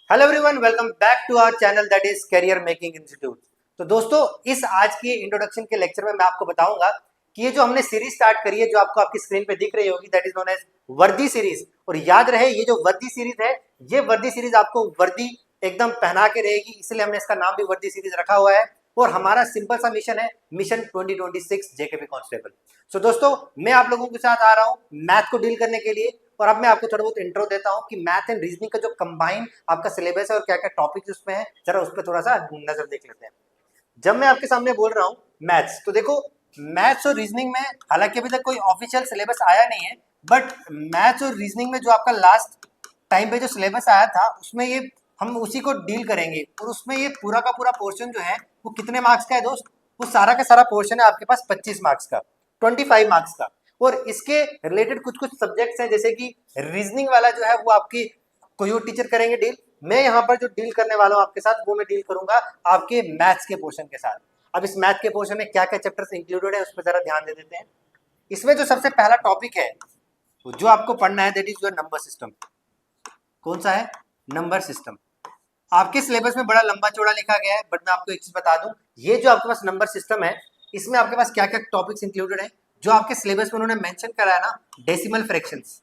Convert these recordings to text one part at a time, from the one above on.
Hello everyone, welcome back to our channel that is career making institute. तो दोस्तों, इस आज के इंट्रोडक्शन के लेक्चर में मैं आपको बताऊंगा कि ये जो हमने सीरीज स्टार्ट करी है, जो आपको आपकी स्क्रीन पे दिख रही होगी, दैट इज नोन एज वर्दी सीरीज। और याद रहे, ये जो वर्दी सीरीज है, ये वर्दी सीरीज आपको वर्दी एकदम पहना के रहेगी, इसलिए हमने इसका नाम भी वर्दी सीरीज रखा हुआ है। और हमारा सिंपल सा मिशन है, मिशन 2026 जेकेपी कांस्टेबल। सो दोस्तों, मैं आप लोगों के साथ आ रहा हूँ मैथ को डील करने के लिए। और अब मैं आपको थोड़ा बहुत इंट्रो देता हूं कि मैथ एंड रीजनिंग का जो कंबाइन आपका सिलेबस है और क्या क्या टॉपिक उसमें है, जरा उस पर थोड़ा सा नजर देख लेते हैं। जब मैं आपके सामने बोल रहा हूं मैथ्स, तो देखो, मैथ्स और रीजनिंग में हालांकि अभी तक कोई ऑफिशियल सिलेबस आया नहीं है, बट मैथ्स और रीजनिंग में जो आपका लास्ट टाइम पे जो सिलेबस आया था, उसमें ये हम उसी को डील करेंगे। और उसमें ये पूरा का पूरा पोर्शन जो है वो कितने मार्क्स का है दोस्त? वो सारा का सारा पोर्शन है आपके पास 25 मार्क्स का, 25 मार्क्स का। और इसके रिलेटेड कुछ कुछ सब्जेक्ट्स हैं, जैसे कि रीजनिंग वाला जो है वो आपकी कोई और टीचर करेंगे डील। मैं यहाँ पर जो डील करने वाला हूँ आपके साथ, वो मैं डील करूंगा आपके मैथ्स के पोर्शन के साथ। अब इस मैथ के पोर्शन में क्या क्या चैप्टर्स इंक्लूडेड है, उस पर जरा ध्यान दे देते हैं। इसमें जो सबसे पहला टॉपिक है जो आपको पढ़ना है, that is your number system. कौन सा है? Number system. आपके सिलेबस में बड़ा लंबा चौड़ा लिखा गया है, बट मैं आपको एक चीज बता दूं, ये जो आपके पास नंबर सिस्टम है, इसमें आपके पास क्या क्या टॉपिक्स इंक्लूडेड है जो आपके सिलेबस में उन्होंने मेंशन करा है ना। डेसिमल फ्रैक्शंस,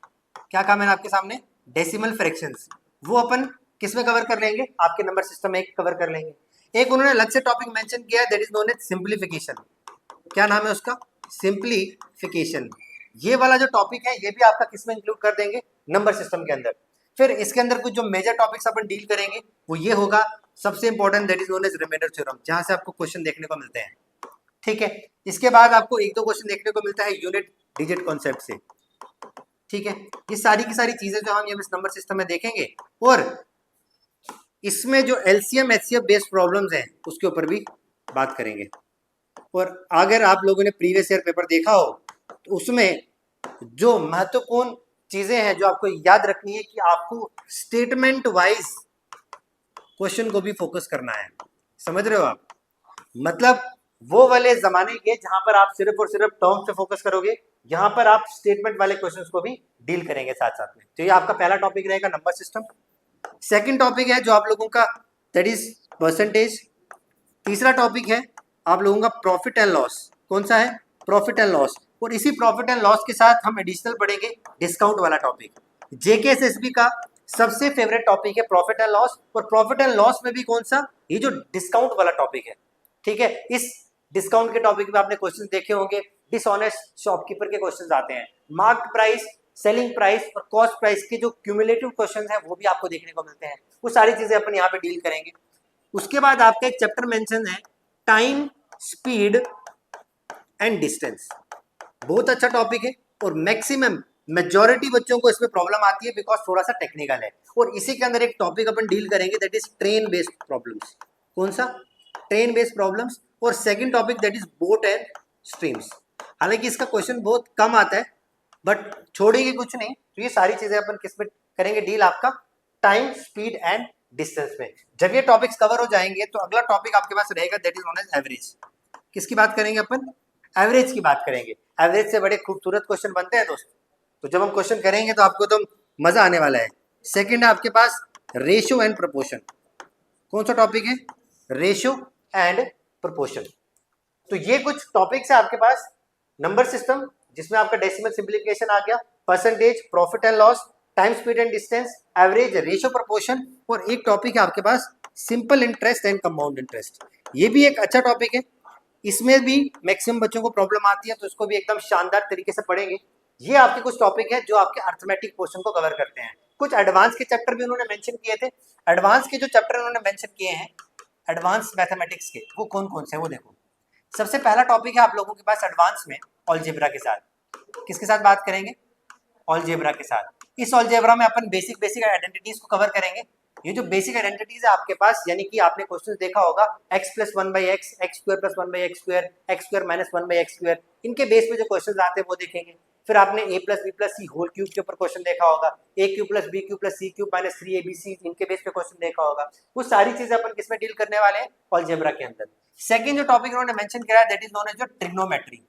क्या कहा मैंने आपके सामने? Decimal fractions. वो अपन किस में कवर कर लेंगे? आपके नंबर सिस्टम में कवर कर लेंगे। एक उन्होंने अलग से टॉपिक मेंशन किया है, that is known as simplification. क्या नाम है उसका? सिंप्लीफिकेशन। ये वाला जो टॉपिक है, ये भी आपका किस में इंक्लूड कर देंगे? नंबर सिस्टम के अंदर। फिर इसके अंदर कुछ जो मेजर टॉपिक्स अपन डील करेंगे वो ये होगा, सबसे important, that is known as remainder theorem, जहां से आपको क्वेश्चन देखने को मिलते हैं। ठीक है। इसके बाद आपको एक दो क्वेश्चन देखने को मिलता है यूनिट डिजिट कॉन्सेप्ट से। ठीक है। ये सारी की सारी चीजें जो हम ये नंबर सिस्टम में देखेंगे, और इसमें जो एलसीएम एचसीएफ बेस्ड प्रॉब्लम्स हैं उसके ऊपर भी बात करेंगे। और अगर आप लोगों ने प्रीवियस ईयर पेपर देखा हो, तो उसमें जो महत्वपूर्ण चीजें हैं जो आपको याद रखनी है कि आपको स्टेटमेंट वाइज क्वेश्चन को भी फोकस करना है। समझ रहे हो आप? मतलब वो वाले जमाने के जहां पर आप सिर्फ और सिर्फ टर्म पे फोकस करोगे, यहाँ पर आप स्टेटमेंट वाले क्वेश्चंस को भी डील करेंगे साथ साथ में। तो ये आपका पहला टॉपिक रहेगा, नंबर सिस्टम। सेकंड टॉपिक है जो आप लोगों का, दैट इज परसेंटेज। तीसरा टॉपिक है आप लोगों का प्रॉफिट एंड लॉस। कौन सा है? Profit and loss. और इसी प्रॉफिट एंड लॉस के साथ हम एडिशनल पढ़ेंगे डिस्काउंट वाला टॉपिक। जेकेएसएसबी का सबसे फेवरेट टॉपिक है प्रॉफिट एंड लॉस। और प्रॉफिट एंड लॉस में भी कौन सा? ये जो डिस्काउंट वाला टॉपिक है। ठीक है। इस डिस्काउंट के टॉपिक में आपने क्वेश्चन देखे होंगे, डिसऑनेस्ट शॉपकीपर के क्वेश्चन आते हैं, मार्क प्राइस, सेलिंग प्राइस और कॉस्ट प्राइस के जो क्यूमुलेटिव क्वेश्चन है वो भी आपको देखने को मिलते हैं। वो सारी चीजें अपन यहाँ पे डील करेंगे। उसके बाद आपका एक चैप्टर मेंशन है टाइम, स्पीड एंड डिस्टेंस। बहुत अच्छा टॉपिक है और मैक्सिमम मेजॉरिटी बच्चों को इसमें प्रॉब्लम आती है, बिकॉज थोड़ा सा टेक्निकल है। और इसी के अंदर एक टॉपिक अपन डील करेंगे, that is train based problems. कौन सा? Train based problems. और second topic that is boat and streams. हालांकि इसका क्वेश्चन बहुत कम आता है, बट छोड़ेंगे कुछ नहीं। तो ये सारी चीजें अपन किस में करेंगे डील? आपका टाइम, स्पीड एंड डिस्टेंस में। जब ये टॉपिक्स कवर हो जाएंगे तो अगला टॉपिक आपके पास रहेगा, that is known as average. किसकी बात करेंगे अपन? एवरेज की बात करेंगे। एवरेज से बड़े खूबसूरत क्वेश्चन बनते हैं दोस्त, तो जब हम क्वेश्चन करेंगे तो आपको तो मजा आने वाला है। सेकंड है आपके पास रेशियो एंड प्रोपोर्शन। कौन सा टॉपिक है? Ratio and proportion. तो ये कुछ टॉपिक्स है आपके पास। नंबर सिस्टम, जिसमें आपका डेसिमल सिंप्लीफिकेशन आ गया, percentage, profit and loss, time, speed and distance, average, ratio, proportion. और एक टॉपिक है आपके पास simple interest and compound interest. ये भी एक अच्छा टॉपिक है। इसमें भी मैक्सिमम बच्चों को प्रॉब्लम आती है, तो इसको भी एकदम शानदार तरीके से पढ़ेंगे। ये आपके कुछ टॉपिक है जो आपके अर्थमेटिक पोर्शन को कवर करते हैं। कुछ एडवांस के चैप्टर भी उन्होंने मेंशन किए थे। एडवांस के जो चैप्टर उन्होंने मेंशन किए हैं एडवांस मैथमेटिक्स के, वो कौन कौन से हैं वो देखो। सबसे पहला टॉपिक है आप लोगों के पास एडवांस में अलजेब्रा के साथ। किसके साथ बात करेंगे? अलजेब्रा के साथ। इस अलजेब्रा में अपन बेसिक बेसिक आइडेंटिटीज को कवर करेंगे। ये जो बेसिक आइडेंटिटीज है आपके पास, यानी कि आपने क्वेश्चन देखा होगा x plus one by x, x square plus one by x square minus one by x square, इनके बेस पे जो क्वेश्चन आते हैं वो देखेंगे। फिर आपने a plus B plus C whole cube के ऊपर क्वेश्चन देखा होगा, a cube plus B cube plus C cube minus 3abc, इनके बेस पे क्वेश्चन देखा होगा। वो सारी चीजें अपन किसमें डील करने वाले हैं? अलजेब्रा के अंदर। सेकंड जो टॉपिक उन्होंने मेंशन किया है, दैट इज नोन एज जो ट्रिग्नोमेट्री।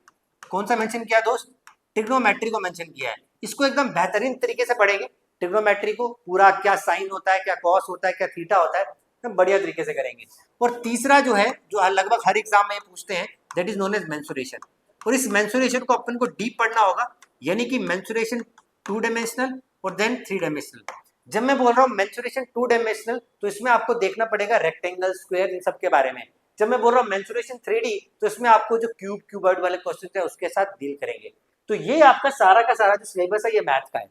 कौन सा मेंशन किया दोस्त? ट्रिग्नोमेट्री को मेंशन किया है। इसको एकदम बेहतरीन तरीके से पढ़ेंगे। ट्रिग्नोमेट्री को पूरा, क्या साइन होता है, क्या कॉस होता है, क्या थीटा होता है, हम बढ़िया तरीके से करेंगे। और तीसरा जो है, जो लगभग हर एग्जाम में पूछते हैं, that is known as mensuration. और इस मेंसुरेशन को अपन को डीप पढ़ना होगा, यानी कि मेंसुरेशन 2 डायमेंशनल और देन 3 डायमेंशनल। जब मैं बोल रहा हूँ मेंसुरेशन 2 डायमेंशनल, तो इसमें आपको देखना पड़ेगा रेक्टेंगल, स्क्वायर, इन सब के बारे में। जब मैं बोल रहा हूँ मेंसुरेशन 3D, तो इसमें आपको जो क्यूबॉइड वाले क्वेश्चन है उसके साथ डील करेंगे। तो ये आपका सारा का सारा जो सिलेबस है ये मैथ का है।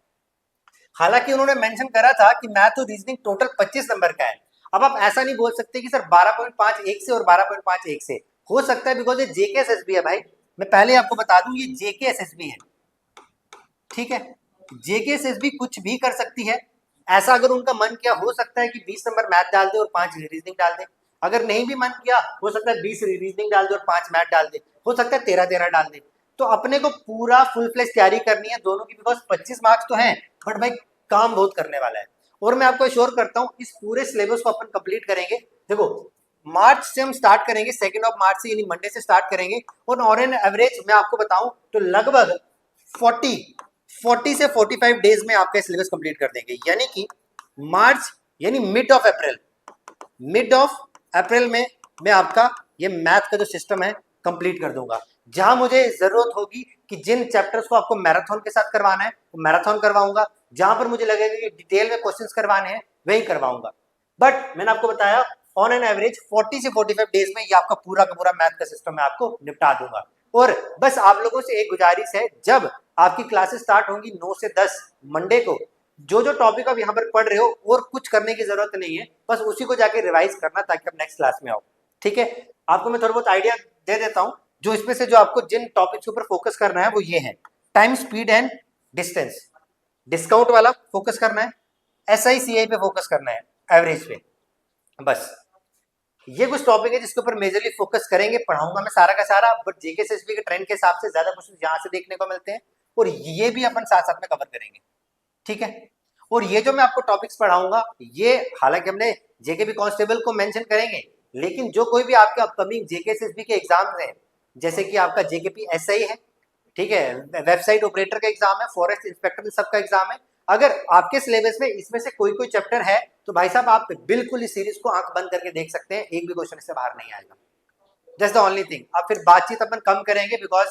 हालांकि उन्होंने मेंशन करा था कि मैथ और रीजनिंग टोटल 25 नंबर का है। अब आप ऐसा नहीं बोल सकते कि सर 12.5 एक से और 12.5 एक से। हो सकता है बिकॉज ये जेकेएसएसबी है भाई, मैं पहले आपको बता दूं ये जेकेएसएसबी है, ठीक है। जेकेएसएसबी कुछ भी कर सकती है, ऐसा अगर उनका मन किया हो सकता है कि 20 नंबर मैथ डाल दे और 5 रीजनिंग डाल दे। अगर नहीं भी मन किया हो सकता है 20 रीजनिंग डाल दे और 5 मैथ डाल दे, हो सकता है 13-13 डाल दे। तो अपने को पूरा फुल फ्लेज तैयारी करनी है दोनों की, बिकॉज 25 मार्क्स तो हैं, बट भाई काम बहुत करने वाला है। और मैं आपको श्योर करता हूँ इस पूरे सिलेबस को अपन कंप्लीट करेंगे। देखो मार्च से हम स्टार्ट करेंगे, 2 मार्च से, यानी मंडे से स्टार्ट करेंगे। और ऑन एन एवरेज मैं आपको बताऊं तो लगभग 40 से 45 डेज में आपका सिलेबस कंप्लीट कर देंगे, यानी कि मार्च यानी मिड ऑफ अप्रैल में मैं आपका ये मैथ का जो सिस्टम है कंप्लीट कर दूंगा। जहां मुझे जरूरत होगी कि जिन चैप्टर्स को आपको मैराथन के साथ करवाना है वो मैराथन करवाऊंगा, जहां पर मुझे लगेगा कि डिटेल में क्वेश्चंस करवाने हैं वही करवाऊंगा। बट मैंने आपको बताया ऑन एन एवरेज 40 से 45 डेज में ये आपका पूरा का पूरा मैथ का सिस्टम मैं आपको निपटा दूंगा। और बस आप लोगों से एक गुजारिश है, जब आपकी क्लासेस स्टार्ट होंगी 9 से 10 मंडे को, जो जो टॉपिक आप यहाँ पर पढ़ रहे हो और कुछ करने की जरूरत नहीं है, बस उसी को जाके रिवाइज करना ताकि आप नेक्स्ट क्लास में आओ, ठीक है। आपको मैं थोड़ा बहुत आइडिया दे देता हूँ, जो इसमें से जो आपको जिन टॉपिक्स के ऊपर फोकस करना है वो ये है, time, speed and distance, discount वाला फोकस करना है, एसआई सीआई पे फोकस करना है, एवरेज पे। बस ये कुछ टॉपिक है जिसके ऊपर मेजरली फोकस करेंगे, पढ़ाऊंगा मैं सारा का सारा। बट जेकेएसएसबी के ट्रेंड के हिसाब से ज्यादा क्वेश्चन यहाँ से देखने को मिलते हैं, और ये भी अपन साथ साथ में कवर करेंगे, ठीक है। और ये जो मैं आपको टॉपिक्स पढ़ाऊंगा, ये हालांकि हमने जेके भी कांस्टेबल को मेंशन करेंगे, लेकिन जो कोई भी आपके अपकमिंग जेकेएसएसबी के एग्जाम हैं, जैसे कि आपका जेकेपी एसआई है, ठीक है, वेबसाइट ऑपरेटर का एग्जाम है, फॉरेस्ट इंस्पेक्टर सबका एग्जाम है, अगर आपके सिलेबस में इसमें से कोई कोई चैप्टर है तो भाई साहब आप बिल्कुल इस सीरीज को आंख बंद करके देख सकते हैं, एक भी क्वेश्चन इससे बाहर नहीं आएगा। जस्ट द ओनली थिंग, अब फिर बातचीत अपन कम करेंगे, बिकॉज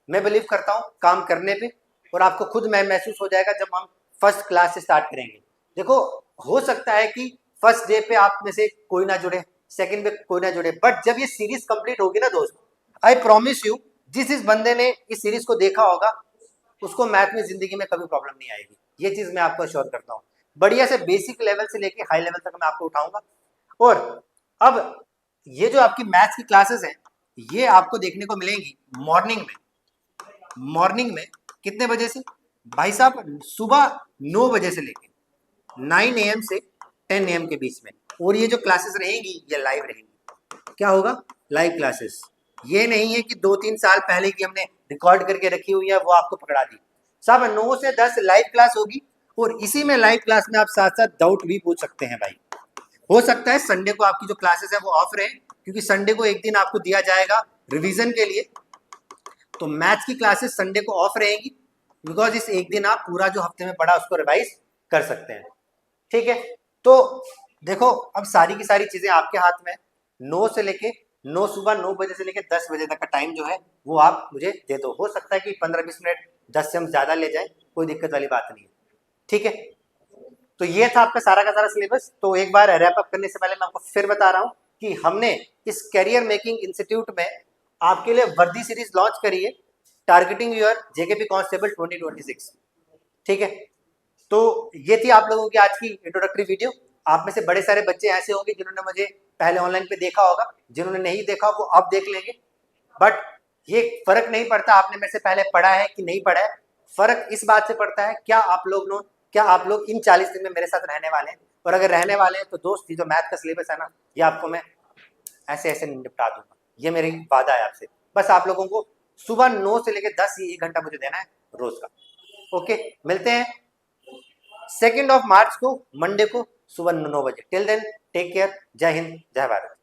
मैं बिलीव करता हूँ काम करने पे, और आपको खुद में महसूस हो जाएगा जब हम फर्स्ट क्लास से स्टार्ट करेंगे। देखो हो सकता है कि फर्स्ट डे पे आप में से कोई ना जुड़े, सेकंड पे कोई ना जुड़े, बट जब ये सीरीज कंप्लीट होगी ना दोस्त, आई प्रॉमिस यू, जिस बंदे ने इस सीरीज को देखा होगा उसको मैथ में जिंदगी में कभी प्रॉब्लम नहीं आएगी, ये चीज मैं आपको अश्योर करता हूँ। बढ़िया से बेसिक लेवल से लेके हाई लेवल तक मैं आपको उठाऊंगा। और अब ये जो आपकी मैथ्स की क्लासेस हैं ये आपको देखने को मिलेंगी मॉर्निंग में कितने बजे से भाई साहब, सुबह 9 बजे से लेके 9 AM से 10 AM के बीच में। और ये जो क्लासेस रहेंगी ये लाइव रहेंगी। क्या होगा? Live classes. ये नहीं है कि 2-3 साल पहले की हमने रिकॉर्ड करके रखी हुई है वो आपको पकड़ा दी। साहब 9 से 10 लाइव क्लास होगी, और इसी में लाइव क्लास में आप साथ साथ डाउट भी पूछ सकते हैं भाई। हो सकता है संडे को आपकी जो क्लासेस है वो ऑफ रहे, क्योंकि संडे को एक दिन आपको दिया जाएगा रिवीजन के लिए, तो मैथ्स की क्लासेस संडे को ऑफ रहेंगी, बिकॉज इस एक दिन आप पूरा जो हफ्ते में पढ़ा उसको रिवाइज कर सकते हैं, ठीक है। तो देखो अब सारी की सारी चीजें आपके हाथ में, 9 से लेके 9 सुबह 9 बजे से लेके 10 बजे तक का टाइम जो है वो आप मुझे दे दो। हो सकता है कि 15-20 मिनट 10 से हम ज्यादा ले जाए, कोई दिक्कत वाली बात नहीं है, ठीक है। तो ये था आपका सारा का सारा सिलेबस। तो एक बार रैप अप करने से पहले मैं आपको फिर बता रहा हूँ कि हमने इस कैरियर मेकिंग इंस्टीट्यूट में आपके लिए वर्दी सीरीज लॉन्च करी है, टारगेटिंग योर जेकेपी कांस्टेबल 2026, ठीक है। तो ये थी आप लोगों की आज की इंट्रोडक्टरी वीडियो। आप में से बड़े सारे बच्चे ऐसे होंगे जिन्होंने मुझे पहले ऑनलाइन पे देखा होगा, जिन्होंने नहीं देखा वो अब देख लेंगे, बट ये फर्क नहीं पड़ता आपने मेरे से पहले पढ़ा है कि नहीं पढ़ा है, फर्क इस बात से पड़ता है क्या आप लोग इन 40 दिन में मेरे साथ रहने वाले हैं। और अगर रहने वाले हैं तो दोस्त ये जो मैथ का सिलेबस है ना, ये आपको मैं ऐसे ऐसे निपटा दूंगा, ये मेरी वादा है आपसे। बस आप लोगों को सुबह 9 से लेकर 10 ये 1 घंटा मुझे देना है रोज का। ओके, मिलते हैं 2 मार्च को मंडे को सुबह 9 बजे। टिल देन टेक केयर, जय हिंद, जय भारत।